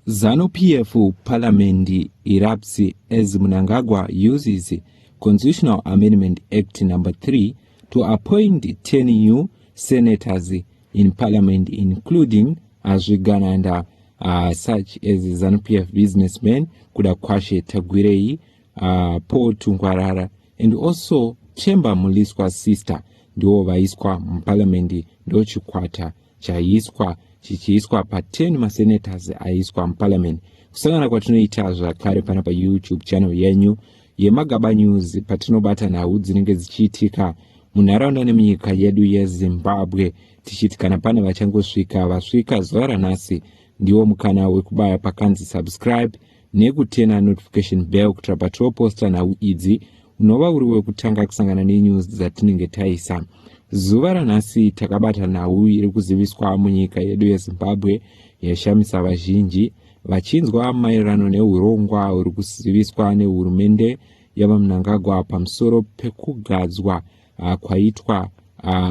ZANUPF Parliament erupts as Mnangagwa uses Constitutional Amendment Act number 3 to appoint 10 new senators in Parliament, including Zvigananda, such as ZANUPF businessmen Kudakwashe Tagwirei, Paul Tungwarara, and also Chamber Muliswa's sister, ndiwo vaiswa muparliament ndo chikwata chaiswa chichiiswa pa 10 masenators aiswa muparliament. Kusangana kwatinoita zvakare pana pa YouTube channel yenyu yeMagaba News, patinobata nhau dzinenge dzichiitika munharaunda nemunyika yedu yeZimbabwe, tichiti kana pana vachangosvika vasvika zuva ranhasi, ndiwo mukana wekubaya pakanzi subscribe nekutena notification bell kuti patinoposta nhau idzi unova uri wekutanga kusangana nenews dzatinenge taisa. Zuva ranhasi takabata nhau iri kuziviswa munyika yedu yeZimbabwe yashamisa vazhinji vachinzwa maererano neurongwa uri kuziviswa nehurumende yavaMnangagwa pamusoro pekugadzwa kwaitwa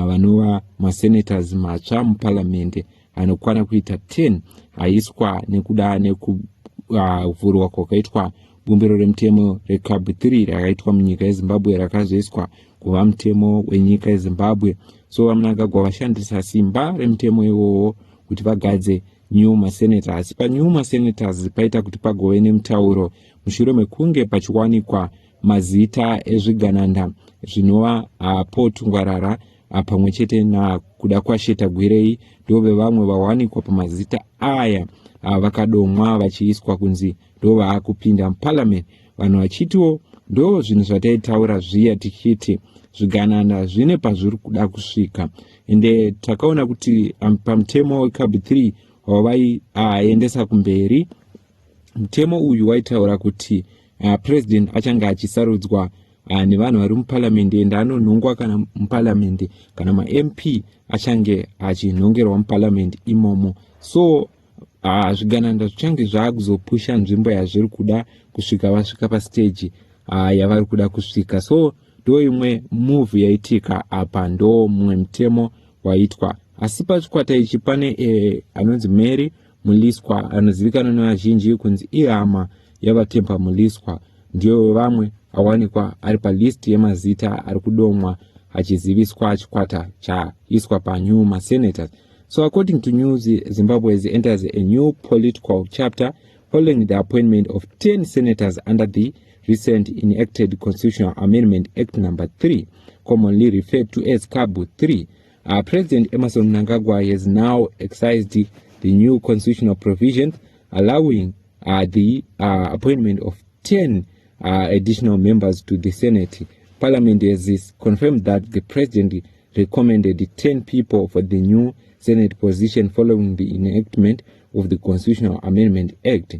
vanova masenators matsva muparliament anokwana kuita 10 aiswa nekuda nekuvhurwa kwakaitwa bumbiro remutemo recab 3 rakaitwa munyika yeZimbabwe rakazoiswa kuva mutemo wenyika yeZimbabwe. So vaMnangagwa vashandisa simba remutemo iwowo kuti vagadze new masenators. Pa new masenators paita kuti pagove nemutauro mushure mekunge pachiwanikwa mazita ezvigananda zvinova Paul Tungwarara pamwe chete naKudakwashe Tagwirei ndove vamwe vawanikwa pamazita aya vakadomwa vachiiswa kunzi ndo vaakupinda muparliament. Vanhu vachitiwo ndo zvinhu zvataitaura zviya tichiti Zvigananda zvine pazviri kuda kusvika, ende takaona kuti pamutemo wecab 3 wavaiendesa kumberi. Mutemo uyu waitaura kuti president achange achisarudzwa nevanhu vari muparliament, ende anonhongwa kana muparliament kana maMP achange achinhongerwa muparliament imomo. So Zvigananda zvichange zvakuzopusha nzvimbo yazviri kuda kusvika vasvika pastage yavari kuda kusvika. So ndo imwe move yaitika apa, ndo mumwe mutemo waitwa. Asi pachikwata ichi pane anonzi Mary Muliswa anozivikanwa nevazhinji kunzi ihama yavaTempa Muliswa, ndiyo vamwe awanikwa ari palist yemazita ari kudomwa achiziviswa chikwata chaiswa pa new masenators. So according to news, Zimbabwe enters a new political chapter following the appointment of 10 senators under the recent enacted Constitutional Amendment Act number 3, commonly referred to as CAB 3. President Emmerson Mnangagwa has now excised the new constitutional provisions allowing the appointment of 10 additional members to the Senate. Parliament has confirmed that the president recommended 10 people for the new Senate position following the enactment of the Constitutional Amendment Act.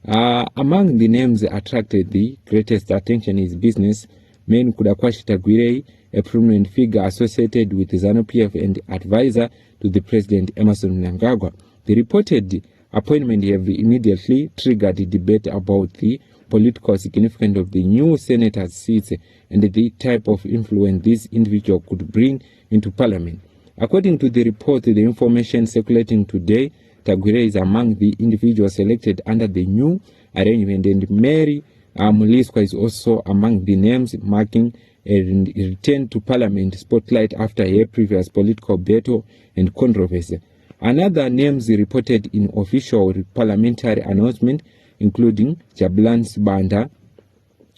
Among the names attracted the greatest attention is businessman Kudakwashe Tagwirei, a prominent figure associated with ZANUPF and advisor to the President Emmerson Mnangagwa. The reported appointment have immediately triggered a debate about the political significance of the new senators' seats and the type of influence this individual could bring into parliament. According to the report, the information circulating today, Tagwirei is among the individuals selected under the new arrangement, and Mary Muliswa is also among the names, marking a return to parliament spotlight after her previous political battle and controversy. Another names reported in official parliamentary announcement, including Jabulan Sibanda,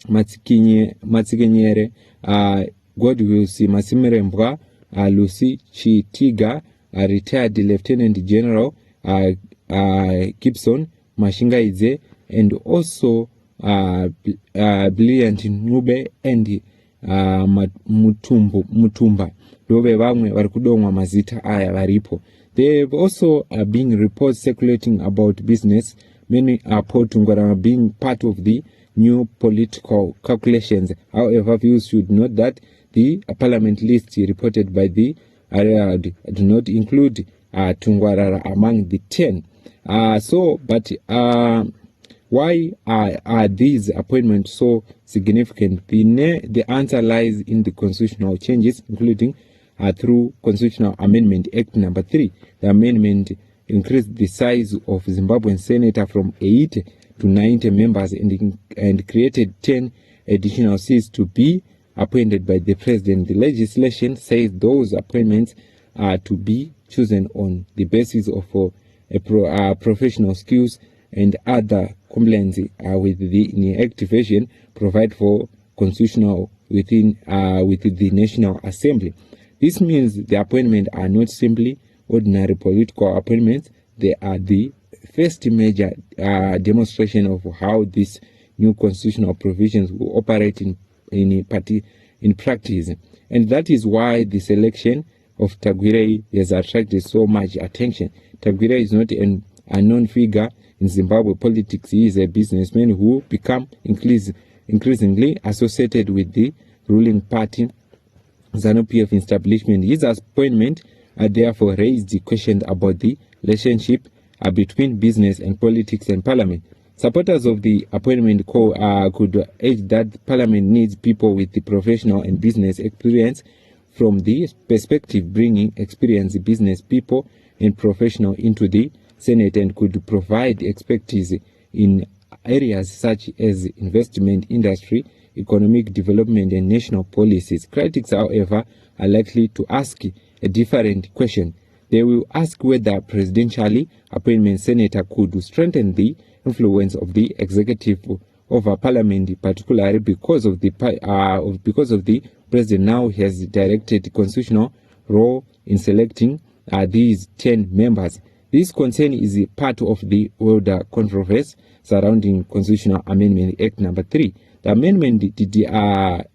Matsikenyere, Godwills Masimirembwa, Lucy Chitiga, retired Lieutenant General Gibson Mashingaidze, and also Brilliant Nube and Mutumba. Dove vamwe vari kudomwa mazita aya varipo. There have also been reports circulating about business, many Paul Tungwarara being part of the new political calculations. However, viewers should note that the parliament list reported by the Herald do not include Tungwarara among the 10. Why are these appointments so significant? The answer lies in the constitutional changes, including through Constitutional Amendment Act number 3. The amendment increased the size of Zimbabwean Senator from 80 to 90 members and created 10 additional seats to be appointed by the president. The legislation says those appointments are to be chosen on the basis of professional skills and other compliance with the activation provide for constitutional within with the National Assembly. This means the appointments are not simply ordinary political appointments. They are the first major demonstration of how these new constitutional provisions will operate in practice. And that is why the selection of Tagwirei has attracted so much attention. Tagwirei is not an unknown figure in Zimbabwe politics. He is a businessman who become increasingly associated with the ruling party ZANUPF establishment. His appointment therefore raised the question about the relationship between business and politics and parliament. Supporters of the appointment could urge that parliament needs people with the professional and business experience. From the perspective, bringing experienced business people and professional into the Senate and could provide expertise in areas such as investment, industry, economic development, and national policies. Critics, however, are likely to ask a different question. They will ask whether presidentially appointed senator could strengthen the influence of the executive over parliament, particularly because of the president now has directed constitutional role in selecting these 10 members. This concern is a part of the older controversy surrounding Constitutional Amendment Act number 3. The amendment did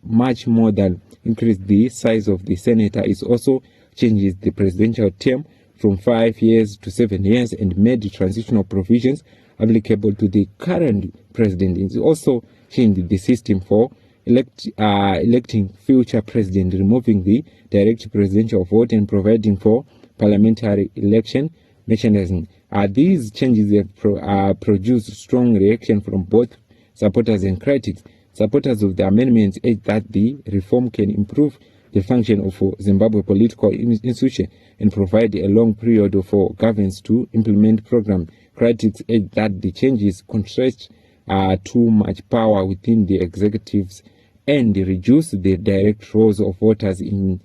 much more than increase the size of the senator. It also changes the presidential term from 5 years to 7 years and made the transitional provisions applicable to the current president. It also changed the system for electing future president, removing the direct presidential vote and providing for parliamentary election mechanism. These changes have produced strong reaction from both supporters and critics. Supporters of the amendments urge that the reform can improve the function of Zimbabwe political institution and provide a long period for governments to implement programs. Critics urge that the changes contrast too much power within the executives and reduce the direct roles of voters in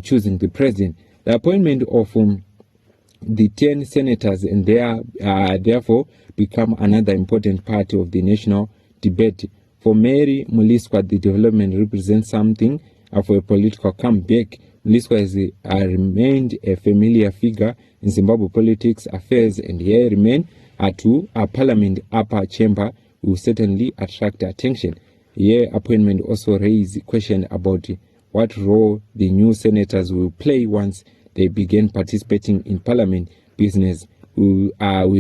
choosing the president. The appointment of the 10 senators and therefore become another important part of the national debate. For Mary Muliswa, the development represents something for a political comeback. Muliswa has remained a familiar figure in Zimbabwe politics affairs, and here remain to a parliament upper chamber will certainly attract attention. Here appointment also raised question about what role the new senators will play once they begin participating in parliament business. Will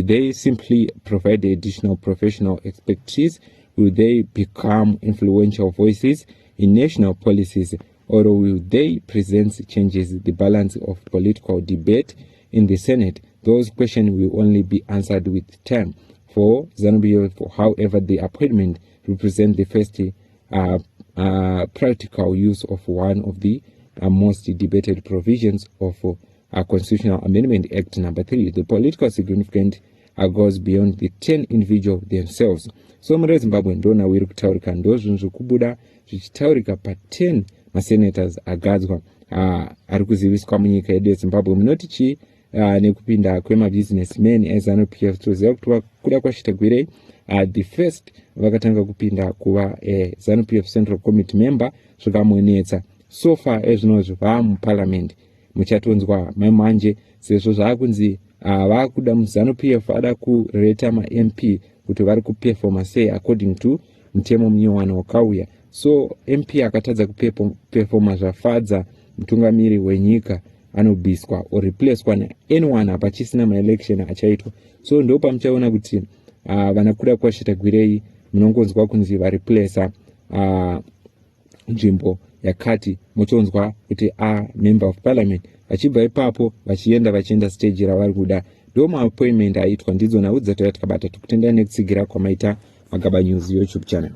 they simply provide additional professional expertise? Will they become influential voices in national policies, or will they present changes the balance of political debate in the Senate? Those questions will only be answered with time. For ZANUPF, however, the appointment represents the first practical use of one of the most debated provisions of Constitutional Amendment Act number 3. The political significance goes beyond the 10 individuals themselves. So muri Zimbabwe ndona wiri kutaurika ndozvinhu zvikubuda zvichitaurika pa 10 masenators agadzwa ari kuziviswa munyika yedu yeZimbabwe. Munoti chi nekupinda kwemabusinessmen eZANUPF? Toziva kuti kuda kwachitagwirei the first vakatanga kupinda kuva ZANUPF Central Committee member zvikamonetsa. So far ezvinozvo vamuparliament muchatonzwa manje sezvo zvaakunzi vakuda muZANUPF ada kureta ma-MP kuti vari kuperforma sei according to mutemo munyowani wakauya. So MP akatadza kuperforma zvafadza mutungamiri wenyika anobviswa or replaced na anyone apachisina ma-election achaitwa. So ndo pamuchaona kuti vanakuda kwachitagwirei munongonzwa kunzi vareplace nzvimbo yakati, muchonzwa kuti member of parliament. Vachibva ipapo vachienda stage ravari kuda. Ndo ma-appointment aitwa. Ndidzo nhau dzatakabata tikutendai nekutsigira kwamaita Magaba News YouTube channel.